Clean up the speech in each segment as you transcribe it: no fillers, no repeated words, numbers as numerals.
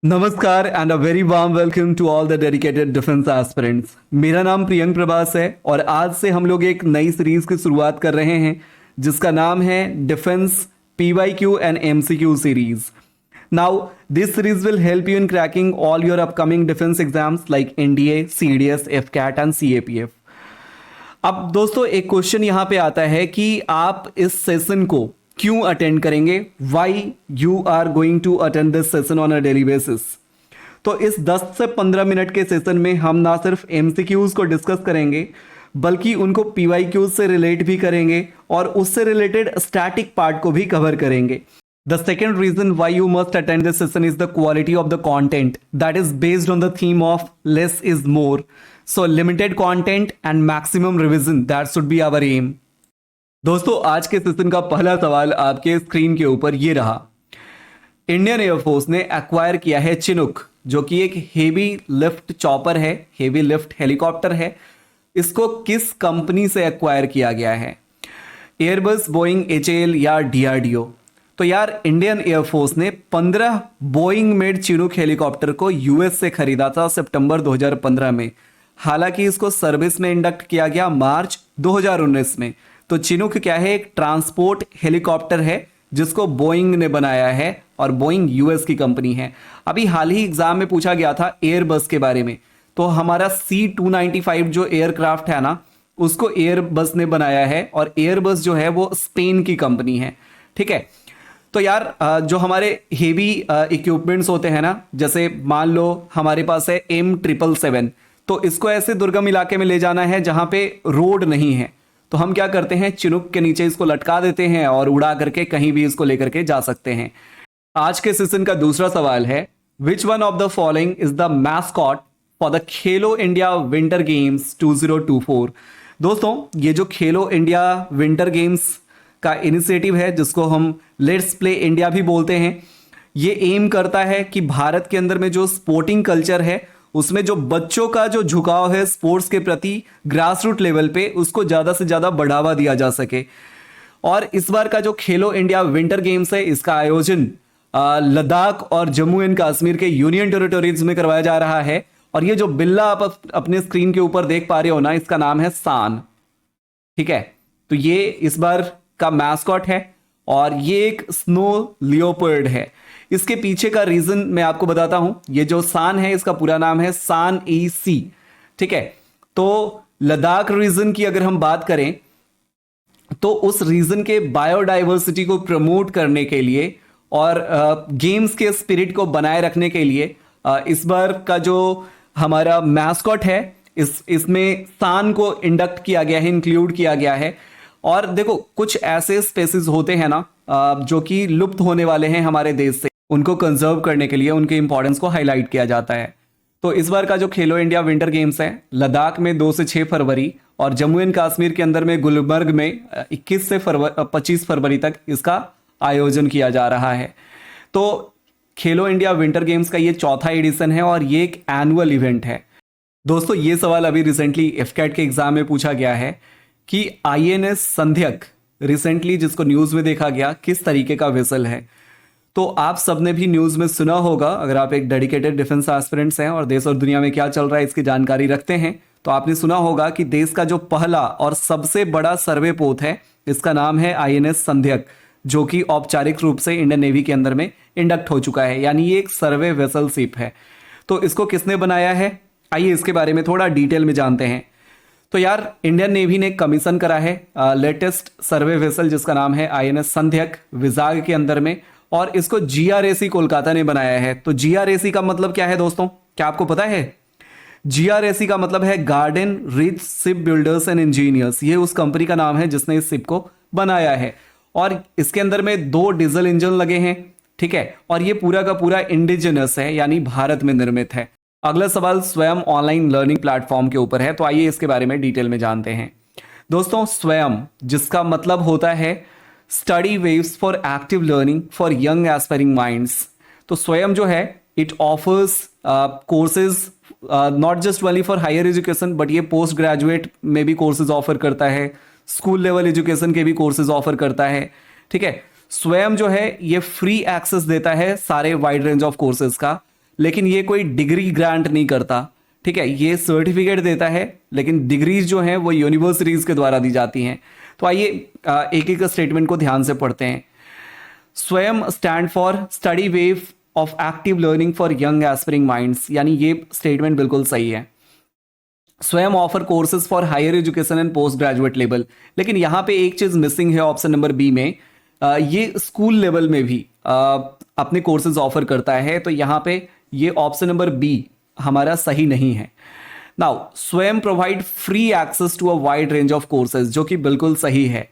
नमस्कार and a very warm welcome to all the dedicated defence aspirants. मेरा नाम प्रियंक प्रभास है और आज से हम लोग एक नई सीरीज की शुरुआत कर रहे हैं जिसका नाम है defence PYQ and MCQ series. Now this series will help you in cracking all your upcoming defence exams like NDA, CDS, FCAT and CAPF। अब दोस्तों एक क्वेश्चन यहाँ पे आता है कि आप इस सेशन को क्यों अटेंड करेंगे, why you are going to attend this session on a daily basis. तो इस 10 से 15 मिनट के सेशन में हम ना सिर्फ MCQs को डिस्कस करेंगे बल्कि उनको PYQs से रिलेट भी करेंगे और उससे रिलेटेड स्टैटिक पार्ट को भी कवर करेंगे। The second reason why you must attend this session is the quality of the content that is based on the theme of less is more. So limited content and maximum revision, that should be our aim. दोस्तों आज के session का पहला सवाल आपके screen के ऊपर ये रहा। इंडियन एयरफोर्स ने एक्वायर किया है चिनूक, जो कि एक हेवी लिफ्ट चॉपर है, हेवी लिफ्ट हेलीकॉप्टर है। इसको किस कंपनी से एक्वायर किया गया है? एयरबस, बोइंग, HAL या DRDO? तो यार इंडियन एयरफोर्स ने 15 बोइंग मेड चिनूक हेलीकॉप्टर को US से खरीदा था सितंबर 2015 में। हालांकि इसको सर्विस में इंडक्ट किया गया मार्च 2019 में। तो चिनूक क्या है? एक ट्रांसपोर्ट हेलीकॉप्टर है जिसको बोइंग ने बनाया है और बोइंग US की कंपनी है। अभी हाल ही एग्जाम में पूछा गया था एयरबस के बारे में। तो हमारा C295 जो एयरक्राफ्ट है ना, उसको एयरबस ने बनाया है और एयरबस जो है वो स्पेन की कंपनी है। ठीक है, तो यार जो हमारे हेवी इक्विपमेंट्स होते हैं ना, जैसे मान लो हमारे पास है M777, तो इसको ऐसे दुर्गम इलाके में ले जाना है जहां पे रोड नहीं है। तो हम क्या करते हैं, चिनूक के नीचे इसको लटका देते हैं और उड़ा करके कहीं भी इसको लेकर के जा सकते हैं। आज के सेशन का दूसरा सवाल है, which one of the following is the mascot for the Khelo India winter games 2024? दोस्तों ये जो खेलो इंडिया विंटर गेम्स का इनिशिएटिव है, जिसको हम लेट्स प्ले इंडिया भी बोलते हैं, ये एम करता है कि भारत के अंदर में जो स्पोर्टिंग कल्चर है उसमें जो बच्चों का जो झुकाव है स्पोर्ट्स के प्रति ग्रास रूट लेवल पे, उसको ज़्यादा से ज़्यादा बढ़ावा दिया जा सके। और इस बार का जो खेलो इंडिया विंटर गेम्स है, इसका आयोजन लद्दाख और जम्मू एंड कश्मीर के यूनियन टेरिटोरीज में करवाया जा रहा है। और ये जो बिल्ला आप अपने स्क्रीन के ऊपर देख पा रहे हो ना, इसका नाम है सान। ठीक है, तो ये इस बार का मैस्कॉट है और ये एक स्नो लियोपर्ड है। इसके पीछे का रीजन मैं आपको बताता हूं। ये जो सान है, इसका पूरा नाम है सान EC। ठीक है, तो लद्दाख रीजन की अगर हम बात करें तो उस रीजन के बायोडाइवर्सिटी को प्रमोट करने के लिए और गेम्स के स्पिरिट को बनाए रखने के लिए इस बार का जो हमारा मैस्कॉट है, इसमें सान को इंडक्ट किया गया है, इंक्लूड किया गया है। और देखो कुछ ऐसे स्पेसीज होते हैं ना जो कि लुप्त होने वाले हैं हमारे देश से, उनको कंजर्व करने के लिए उनके इंपॉर्टेंस को हाईलाइट किया जाता है। तो इस बार का जो खेलो इंडिया विंटर गेम्स है, लद्दाख में 2 से 6 फरवरी और जम्मू एंड कश्मीर के अंदर में गुलमर्ग में 21 से 25 फरवरी तक इसका आयोजन किया जा रहा है। तो खेलो इंडिया विंटर गेम्स का ये चौथा एडिशन है और ये एक एनुअल इवेंट है। दोस्तों ये सवाल अभी रिसेंटली FCAT के एग्जाम में पूछा गया है कि INS संध्यक रिसेंटली, जिसको न्यूज में देखा गया, किस तरीके का वेसल है। तो आप सबने भी न्यूज में सुना होगा, अगर आप एक डेडिकेटेड डिफेंस एस्पिरेंट्स हैं और देश और दुनिया में क्या चल रहा है इसकी जानकारी रखते हैं, तो आपने सुना होगा कि देश का जो पहला और सबसे बड़ा सर्वे पोत है, इसका नाम है INS संध्यक, जो कि औपचारिक रूप से इंडियन नेवी के अंदर में इंडक्ट हो चुका है। यानी ये एक सर्वे वेसल शिप है। तो इसको किसने बनाया है, आइए इसके बारे में थोड़ा डिटेल में जानते हैं। तो यार इंडियन नेवी ने कमीशन करा है लेटेस्ट सर्वे वेसल, जिसका नाम है INS संध्यक, विजाग के अंदर में, और इसको GRAC कोलकाता ने बनाया है। तो GRAC का मतलब क्या है दोस्तों, क्या आपको पता है? GRAC का मतलब है garden rich ship builders and engineers. ये उस कंपनी का नाम है जिसने इस शिप को बनाया है और इसके अंदर में 2 डीजल इंजन लगे हैं। ठीक है, और ये पूरा का पूरा इंडिजिनस है, यानी भारत में निर्मित है। अगला सवाल स्वयं ऑनलाइन लर्निंग प्लेटफॉर्म के ऊपर है, तो आइए इसके बारे में डिटेल में जानते हैं। दोस्तों स्वयं, जिसका मतलब होता है study waves for active learning for young aspiring minds. तो स्वयं जो है it offers courses not just only for higher education, but ये पोस्ट ग्रेजुएट में भी कोर्सेज ऑफर करता है, स्कूल लेवल एजुकेशन के भी कोर्सेज ऑफर करता है। ठीक है, स्वयं जो है ये फ्री एक्सेस देता है सारे वाइड रेंज ऑफ कोर्सेज का, लेकिन ये कोई डिग्री ग्रांट नहीं करता, ठीक है, ये सर्टिफिकेट देता है, लेकिन डिग्रीज जो हैं वो यूनिवर्सिटीज के द्वारा दी जाती हैं। तो आइए एक एक स्टेटमेंट को ध्यान से पढ़ते हैं। Swayam stand for study wave of active learning for young aspiring minds, यानी ये स्टेटमेंट बिल्कुल सही है। Swayam offer courses for higher education and post graduate level, लेकिन यहाँ पे एक चीज मिसिंग है ऑप्शन नंबर बी में, ये स्कूल लेवल में भी अपने कोर्सेज ऑफर करता है, तो यहाँ पे ये ऑप्शन नंबर बी हमारा सही नहीं है। नाउ स्वयं provide free access to a wide range of courses, जो कि बिल्कुल सही है।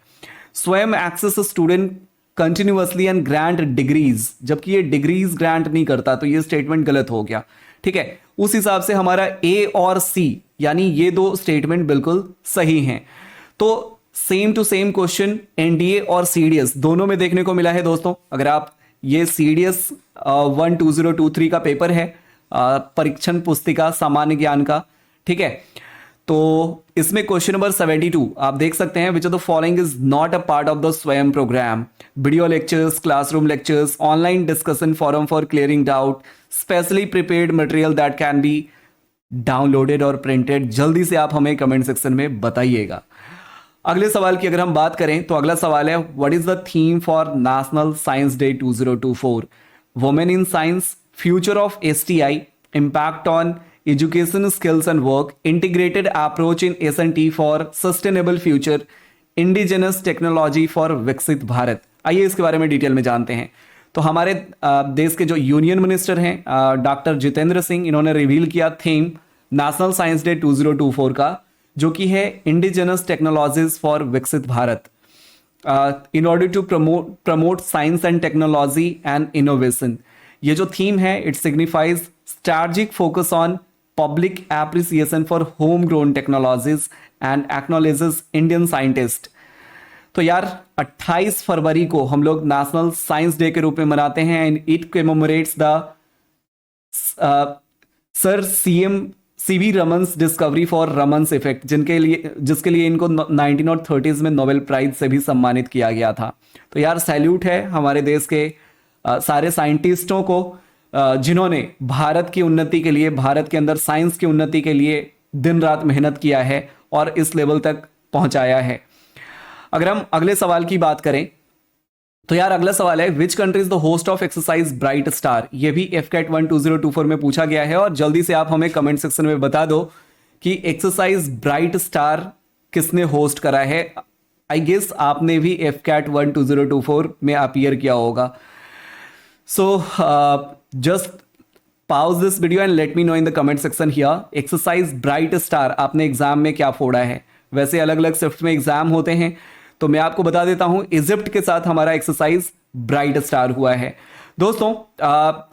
स्वयं access student continuously and grant degrees, जबकि ये डिग्रीज ग्रांट नहीं करता, तो ये स्टेटमेंट गलत हो गया, ठीक है। उस हिसाब से हमारा ए और सी यानी ये दो स्टेटमेंट बिल्कुल सही हैं। तो same to same question NDA और सीडीएस दोनों में देखने को मिला है दोस्तों। अगर आप ये सीडीएस 12023 का पेपर है, परीक्षण पुस्तिका सामान्य ज्ञान का, ठीक है, तो इसमें क्वेश्चन नंबर 72 आप देख सकते हैं, which of the following is not a part of the Swayam program? Video lectures, classroom lectures, online discussion forum for clearing doubt, specially prepared material that can be downloaded और प्रिंटेड। जल्दी से आप हमें comment section में बताइएगा। अगले सवाल की अगर हम बात करें तो अगला सवाल है, what is the theme for national science day 2024? Women in science, future of STI, impact on education skills and work, integrated approach in S and T for sustainable future, indigenous technology for Viksit Bharat. आइए इसके बारे में डिटेल में जानते हैं। तो हमारे देश के जो यूनियन मिनिस्टर हैं डॉक्टर जितेंद्र सिंह, इन्होंने रिवील किया थीम नेशनल साइंस डे 2024 का, जो कि है indigenous technologies for Viksit Bharat, in order to promote science and technology and innovation. ये जो थीम है it signifies strategic focus on public appreciation for home grown technologies and acknowledges Indian scientist. तो यार 28 फरवरी को हम लोग नेशनल साइंस डे के रूप में मनाते हैं and it commemorates the sir CM CV Raman's discovery for Raman's effect, जिसके लिए इनको 19 और 30s में नोबेल प्राइज से भी सम्मानित किया गया था। तो यार सैल्यूट है हमारे देश के सारे साइंटिस्टों को जिन्होंने भारत की उन्नति के लिए, भारत के अंदर साइंस की उन्नति के लिए दिन रात मेहनत किया है और इस लेवल तक पहुंचाया है। अगर हम अगले सवाल की बात करें तो यार अगला सवाल है, which country is the host of exercise bright star? ये भी FCAT 1 2024 में पूछा गया है और जल्दी से आप हमें कमेंट सेक्शन में बता दो कि एक्सरसाइज ब्राइट स्टार किसने होस्ट करा है। आई गेस आपने भी FCAT 1 2024 में अपीयर किया होगा। So just pause this video and let me know in the comment section here, exercise bright star आपने एग्जाम में क्या फोड़ा है? वैसे अलग अलग शिफ्ट में एग्जाम होते हैं, तो मैं आपको बता देता हूं इजिप्ट के साथ हमारा एक्सरसाइज ब्राइट स्टार हुआ है। दोस्तों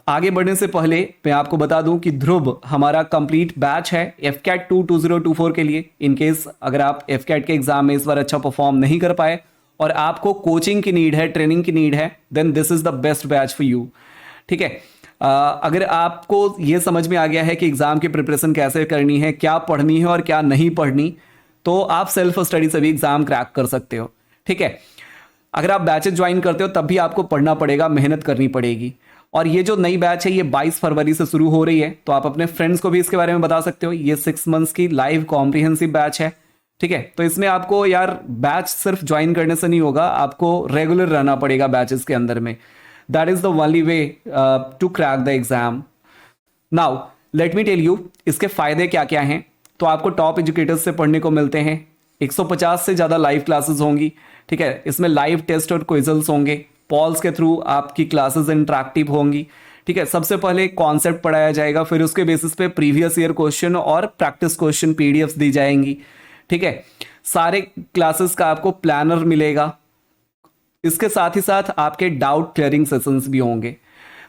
आगे बढ़ने से पहले मैं आपको बता दूं कि ध्रुव हमारा कंप्लीट बैच है FCAT 2 2024 के लिए। इनकेस अगर आप FCAT के एग्जाम में इस बार अच्छा परफॉर्म नहीं कर पाए और आपको कोचिंग की नीड है, ट्रेनिंग की नीड है, then this is the best batch for you, ठीक है। अगर आपको ये समझ में आ गया है कि एग्जाम की प्रिपरेशन कैसे करनी है, क्या पढ़नी है और क्या नहीं पढ़नी, तो आप सेल्फ स्टडी से भी एग्जाम क्रैक कर सकते हो, ठीक है। अगर आप बैचेस ज्वाइन करते हो तब भी आपको पढ़ना पड़ेगा, मेहनत करनी पड़ेगी। और ये जो नई बैच है ये 22 फरवरी से शुरू हो रही है, तो आप अपने फ्रेंड्स को भी इसके बारे में बता सकते हो। ये 6 मंथ्स की लाइव कॉम्प्रिहेंसिव बैच है, ठीक है। तो इसमें आपको यार बैच सिर्फ ज्वाइन करने से नहीं होगा, आपको रेगुलर रहना पड़ेगा बैचेस के अंदर में। That is the only way to crack the exam. Now let me tell you इसके फायदे क्या क्या हैं। तो आपको टॉप एजुकेटर्स से पढ़ने को मिलते हैं, 150 से ज़्यादा लाइव क्लासेस होंगी, ठीक है। इसमें लाइव टेस्ट और क्विज़ल्स होंगे, पॉल्स के थ्रू आपकी क्लासेस इंटरेक्टिव होंगी, ठीक है। सबसे पहले कॉन्सेप्ट पढ़ाया जाएगा, फिर उसके बेसिस पे प्रीवियस ईयर क्वेश्चन और प्रैक्टिस क्वेश्चन PDFs दी जाएंगी, ठीक है। सारे क्लासेस का आपको प्लानर मिलेगा, इसके साथ ही साथ आपके डाउट क्लियरिंग सेशंस भी होंगे।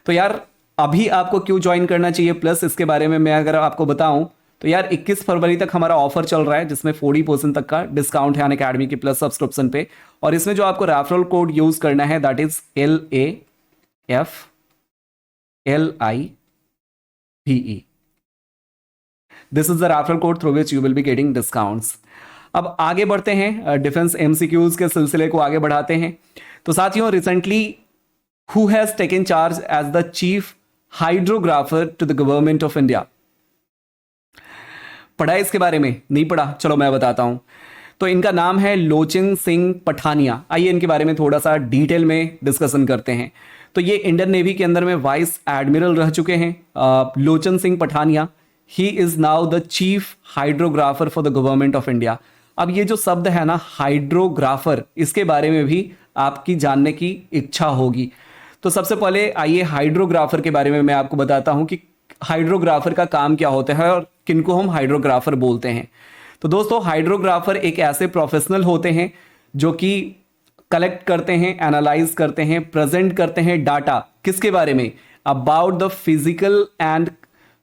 तो यार अभी आपको क्यों ज्वाइन करना चाहिए, प्लस इसके बारे में मैं अगर आपको बताऊं तो यार 21 फरवरी तक हमारा ऑफर चल रहा है जिसमें 40% तक का डिस्काउंट है अनअकैडमी की प्लस सब्सक्रिप्शन पे। और इसमें जो आपको रेफरल कोड यूज करना है that is LAFLIVE। This is the referral code through which you will be getting discounts. अब आगे बढ़ते हैं, डिफेंस MCQs के सिलसिले को आगे बढ़ाते हैं। तो साथियों recently who has taken charge as the chief hydrographer to the government of India? पढ़ा है इसके बारे में? नहीं पढ़ा? चलो मैं बताता हूं। तो इनका नाम है लोचन सिंह पठानिया। आइए इनके बारे में थोड़ा सा डिटेल में डिस्कशन करते हैं। तो ये इंडियन नेवी के अंदर में वाइस एडमिरल रह चुके हैं, Lochan Singh Pathania. He is now the chief hydrographer for the government of India. अब ये जो शब्द है ना हाइड्रोग्राफर, इसके बारे में भी आपकी जानने की इच्छा होगी। तो सबसे पहले आइए हाइड्रोग्राफर के बारे में मैं आपको बताता हूं कि हाइड्रोग्राफर का काम क्या होता है और किनको हम हाइड्रोग्राफर बोलते हैं। तो दोस्तों, हाइड्रोग्राफर एक ऐसे प्रोफेशनल होते हैं जो कि कलेक्ट करते हैं, एनालाइज करते हैं, प्रेजेंट करते हैं डाटा। किसके बारे में? About the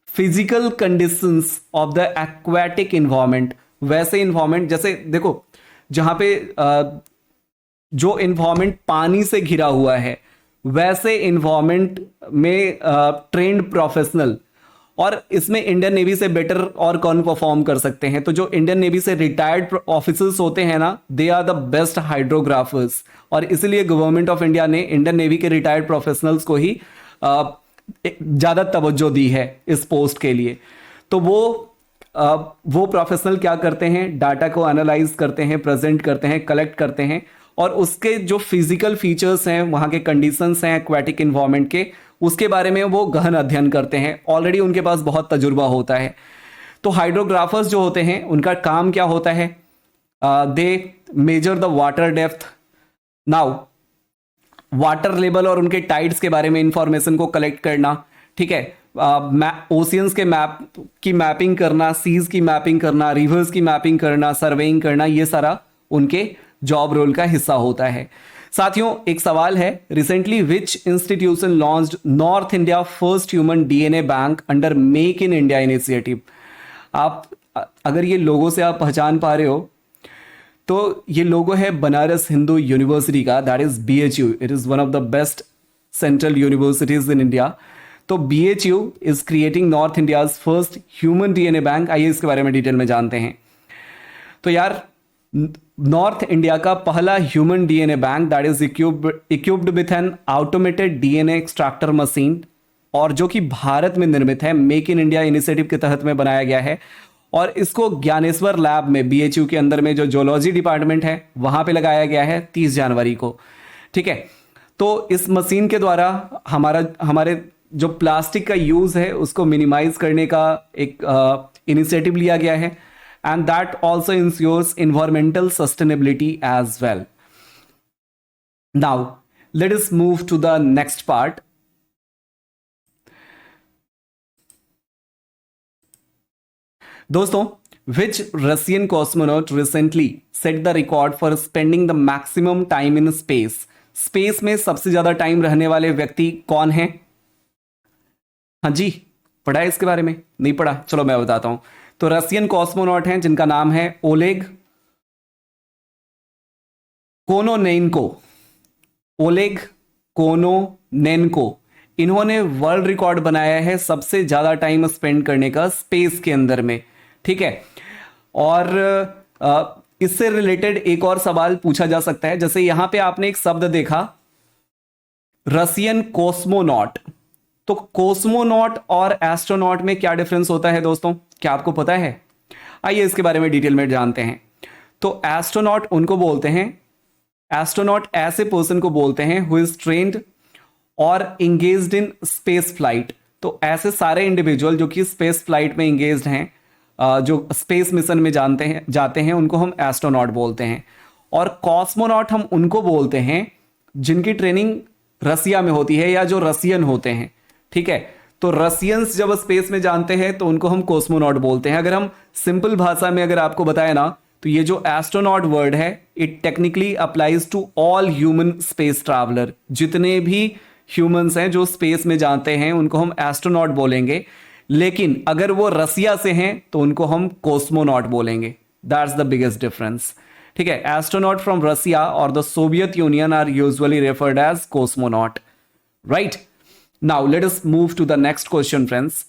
physical conditions of the aquatic environment. वैसे इन्वायरमेंट, जैसे देखो जहां पे जो इन्वायरमेंट पानी से घिरा हुआ है, वैसे इन्वायरमेंट में ट्रेंड प्रोफेशनल। और इसमें इंडियन नेवी से बेटर और कौन परफॉर्म कर सकते हैं? तो जो इंडियन नेवी से रिटायर्ड ऑफिसर्स होते हैं ना, दे आर द बेस्ट हाइड्रोग्राफर्स। और इसलिए गवर्नमेंट ऑफ इंडिया ने इंडियन नेवी के रिटायर्ड प्रोफेशनल्स को ही ज़्यादा तवज्जो दी है इस पोस्ट के लिए। तो वो प्रोफेशनल क्या करते हैं? डाटा को एनालाइज करते हैं, प्रेजेंट करते हैं, कलेक्ट करते हैं, और उसके जो फिजिकल फीचर्स हैं, वहाँ के कंडीशंस हैं एक्वाटिक इन्वायरमेंट के, उसके बारे में वो गहन अध्ययन करते हैं। ऑलरेडी उनके पास बहुत तजुर्बा होता है। तो हाइड्रोग्राफर्स जो होते हैं उनका काम क्या होता है? They measure the water depth. Now water level और उनके टाइड्स के बारे में इंफॉर्मेशन को कलेक्ट करना, ठीक है, ओशियंस के मैप की मैपिंग करना, सीज की मैपिंग करना, रिवर्स की मैपिंग करना, सर्वेइंग करना, ये सारा उनके जॉब रोल का हिस्सा होता है। साथियों, एक सवाल है, recently which institution launched north India first human DNA bank under make in India initiative? आप अगर ये लोगों से आप पहचान पा रहे हो, तो ये लोगो है बनारस हिंदू यूनिवर्सिटी का, that is BHU। It is one of the best central universities in India. तो BHU is creating north India's first human DNA bank. आइए इसके बारे में डिटेल में जानते हैं। तो यार, नॉर्थ इंडिया का पहला human DNA bank that is equipped with an automated DNA extractor machine, और जो कि भारत में निर्मित है, मेक इन इंडिया इनिशिएटिव के तहत में बनाया गया है। और इसको ज्ञानेश्वर लैब में BHU के अंदर में जो जूलॉजी डिपार्टमेंट है वहां पे लगाया गया है 30 जनवरी को, ठीक है। तो इस मशीन के द्वारा हमारे जो प्लास्टिक का यूज है उसको मिनिमाइज करने का एक इनिशिएटिव लिया गया है, and that also ensures environmental sustainability as well. Now, let us move to the next part. दोस्तों, which Russian cosmonaut recently set the record for spending the maximum time in space? Space में सबसे ज्यादा time रहने वाले व्यक्ति कौन है? हाँ जी, पढ़ा है इसके बारे में? नहीं पढ़ा? चलो मैं बताता हूं। तो रशियन कॉस्मोनॉट हैं जिनका नाम है ओलेग कोनोनेनको। ओलेग कोनोनेनको, इन्होंने वर्ल्ड रिकॉर्ड बनाया है सबसे ज्यादा टाइम स्पेंड करने का स्पेस के अंदर में, ठीक है। और इससे रिलेटेड एक और सवाल पूछा जा सकता है, जैसे यहां पे आपने एक शब्द देखा रशियन कॉस्मोनॉट। तो कॉस्मोनॉट और एस्ट्रोनॉट में क्या डिफरेंस होता है दोस्तों? क्या आपको पता है? आइए इसके बारे में डिटेल में जानते हैं। तो एस्ट्रोनॉट उनको बोलते हैं, एस्ट्रोनॉट ऐसे पर्सन को बोलते हैं हु इज ट्रेन्ड और इंगेज्ड इन स्पेस फ्लाइट। तो ऐसे सारे इंडिविजुअल जो कि स्पेस फ्लाइट में इंगेज्ड हैं, जो स्पेस मिशन में जाते हैं, उनको हम एस्ट्रोनॉट बोलते हैं। और कॉस्मोनॉट हम उनको बोलते हैं जिनकी ट्रेनिंग रसिया में होती है या जो रसियन होते हैं, ठीक है। तो रसियंस जब स्पेस में जानते हैं तो उनको हम कॉस्मोनॉट बोलते हैं। अगर हम सिंपल भाषा में अगर आपको बताए ना, तो ये जो एस्ट्रोनॉट वर्ड है it technically applies to all human space traveller. जितने भी ह्यूमंस हैं जो स्पेस में जाते हैं उनको हम एस्ट्रोनॉट बोलेंगे, लेकिन अगर वो रसिया से हैं तो उनको हम कॉस्मोनॉट बोलेंगे। दैट्स द बिगेस्ट डिफरेंस, ठीक है। एस्ट्रोनॉट फ्रॉम रसिया और the Soviet Union are usually referred as cosmonaut, right. Now let us move to the next question friends.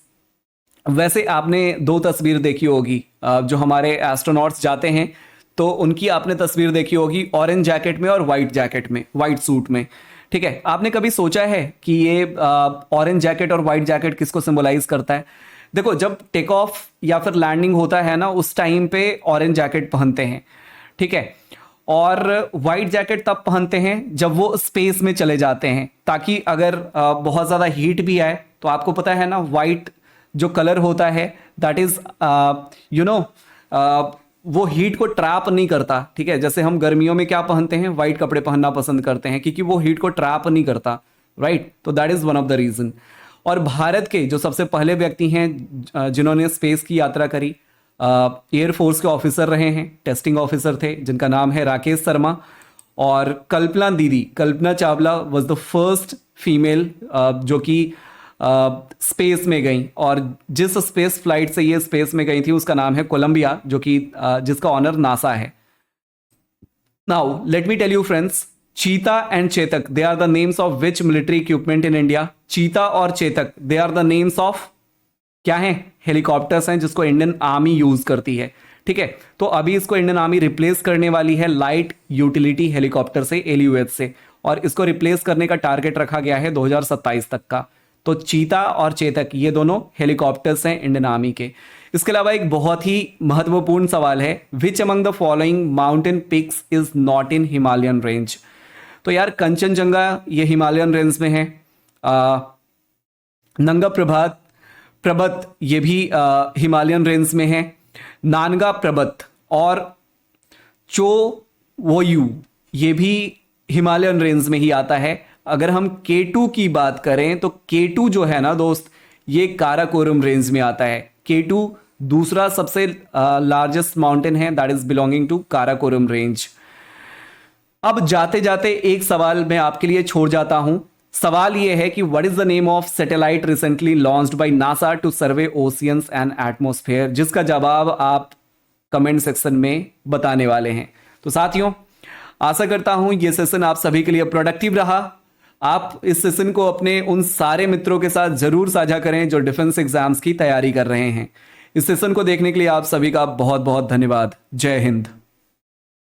वैसे आपने दो तस्वीर देखी होगी, जो हमारे एस्ट्रोनॉट्स जाते हैं तो उनकी आपने तस्वीर देखी होगी ऑरेंज जैकेट में और वाइट जैकेट में, वाइट सूट में, ठीक है, आपने कभी सोचा है कि ये ऑरेंज जैकेट और वाइट जैकेट किसको सिंबलाइज करता है? देखो, जब टेक ऑफ या फिर लैंडिंग होता है ना, उस टाइम पे ऑरेंज जैकेट पहनते हैं, ठीक है, और वाइट जैकेट तब पहनते हैं जब वो स्पेस में चले जाते हैं, ताकि अगर बहुत ज़्यादा हीट भी आए तो आपको पता है ना, वाइट जो कलर होता है दैट इज वो हीट को ट्रैप नहीं करता, ठीक है। जैसे हम गर्मियों में क्या पहनते हैं, वाइट कपड़े पहनना पसंद करते हैं क्योंकि वो हीट को ट्रैप नहीं करता, राइट। तो that is one of the reason. और भारत के जो सबसे पहले व्यक्ति हैं जिन्होंने स्पेस की यात्रा करी, एयरफोर्स के ऑफिसर रहे हैं, टेस्टिंग ऑफिसर थे, जिनका नाम है राकेश शर्मा। और कल्पना दीदी, Kalpana Chawla was the first female जो कि स्पेस में गई, और जिस स्पेस फ्लाइट से ये स्पेस में गई थी उसका नाम है कोलंबिया, जो कि जिसका ऑनर नासा है। Now let me tell you friends, Cheetah and Chetak, they are the names of which military equipment in India? Cheetah और Chetak, they are the names of क्या है? हेलीकॉप्टर्स हैं जिसको इंडियन आर्मी यूज करती है, ठीक है। तो अभी इसको इंडियन आर्मी रिप्लेस करने वाली है लाइट यूटिलिटी हेलीकॉप्टर से, LUH से, और इसको रिप्लेस करने का टारगेट रखा गया है 2027 तक का। तो चीता और चेतक ये दोनों हेलीकॉप्टर्स हैं इंडियन आर्मी के। इसके अलावा एक बहुत ही महत्वपूर्ण सवाल है, which among the following mountain peaks is not in Himalayan range? तो यार कंचनजंगा ये हिमालयन रेंज में है, नंगा पर्वत ये भी हिमालयन रेंज में है, नानगा पर्वत और चो वोयू ये भी हिमालयन रेंज में ही आता है। अगर हम K2 की बात करें तो K2 जो है ना दोस्त, ये काराकोरम रेंज में आता है। K2 दूसरा सबसे लार्जेस्ट माउंटेन है, that is belonging to Karakoram range. अब जाते जाते एक सवाल मैं आपके लिए छोड़ जाता हूं। सवाल यह है कि what is the name of satellite recently launched by NASA to survey oceans and atmosphere, जिसका जवाब आप कमेंट सेक्शन में बताने वाले हैं। तो साथियों, आशा करता हूं ये सेशन आप सभी के लिए प्रोडक्टिव रहा। आप इस सेशन को अपने उन सारे मित्रों के साथ जरूर साझा करें जो डिफेंस एग्जाम्स की तैयारी कर रहे हैं। इस सेशन को देखने के लिए आप सभी का बहुत बहुत धन्यवाद। जय हिंद।